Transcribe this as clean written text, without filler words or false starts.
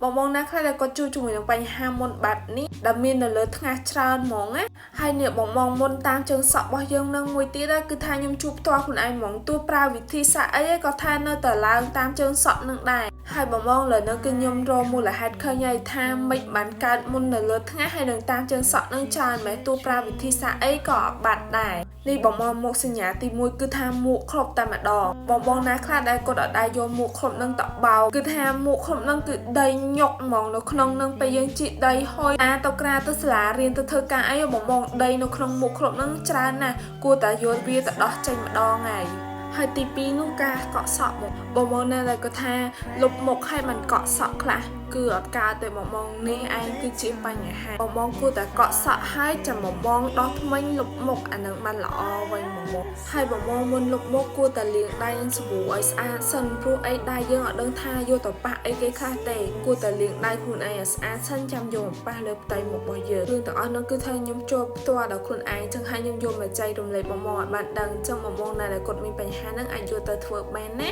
បងបងណាខ្លះដែលគាត់ជួយជាមួយនឹងបញ្ហាមុនបែបនេះដែលមាននៅលើថ្ងាសច្រើនហ្មងណាហើយនេះបងបងមុនតាមជើងសក់របស់យើងនឹងមួយទៀតគឺថាខ្ញុំជួបផ្ទាល់ខ្លួនឯងហ្មងទោះប្រើវិធីសាស្ត្រអីក៏ថានៅតែឡើងតាមជើងសក់នឹងដែរហើយបងបងលើនឹងគឺខ្ញុំរកមូលហេតុឃើញហើយថាមិនបានកើតមុននៅលើថ្ងាសហើយនឹងតាមជើងសក់នឹងច្រើនមែនទោះប្រើវិធីសាស្ត្រអីក៏អត់បាត់ដែរនេះបងបងមុខសញ្ញាទី1គឺថាមួកគ្របតែម្ដងបងបងណាខ្លះដែលគាត់អត់ដែរយកមួកគ្របនឹងតបោគឺថាមួកគ្របនឹងគឺដីញុកហ្មងនៅក្នុងនឹងពេលយើងជីកដីហុយទៅក្រាទៅសាលារៀនទៅធ្វើការអីបងបងដីនៅក្នុងមួកគ្របនឹងច្រើនណាស់គួរតែយកវាទៅដោះចេញម្ដងហើយហើយទី2នោះការកក់សក់មកបងបងណាដែលគាត់ថាលុបមុខឲ្យមិនកក់សក់ខ្លះគឺអត់កើតទេបងបងនេះឯងគឺជាបញ្ហាបងបងគួរតែកក់សក់ឲ្យចាំបងបងដោះថ្មិញលុបមុខអានឹងបានល្អវិញបងបងហើយបងបងមុនលុបមុខគួរតែលាងដៃនឹងសាប៊ូឲ្យស្អាតសិនព្រោះអីដៃយើងអត់ដឹងថាយកទៅប៉ះអីគេខ្លះទេគួរតែលាងដៃខ្លួនឯងឲ្យស្អាតសិនចាំយកមកប៉ះលើផ្ទៃមុខរបស់យើងរឿងទាំងអស់នោះគឺថាខ្ញុំចូលផ្ទាល់ដល់ខ្លួនឯងចឹងហើយខ្ញុំយកមកចែករំលែកបងបងឲ្យបានដឹងចឹងបងបងណាដែលគាត់មានបញ្ហាហ្នឹងអាចយកទៅធ្វើបានណា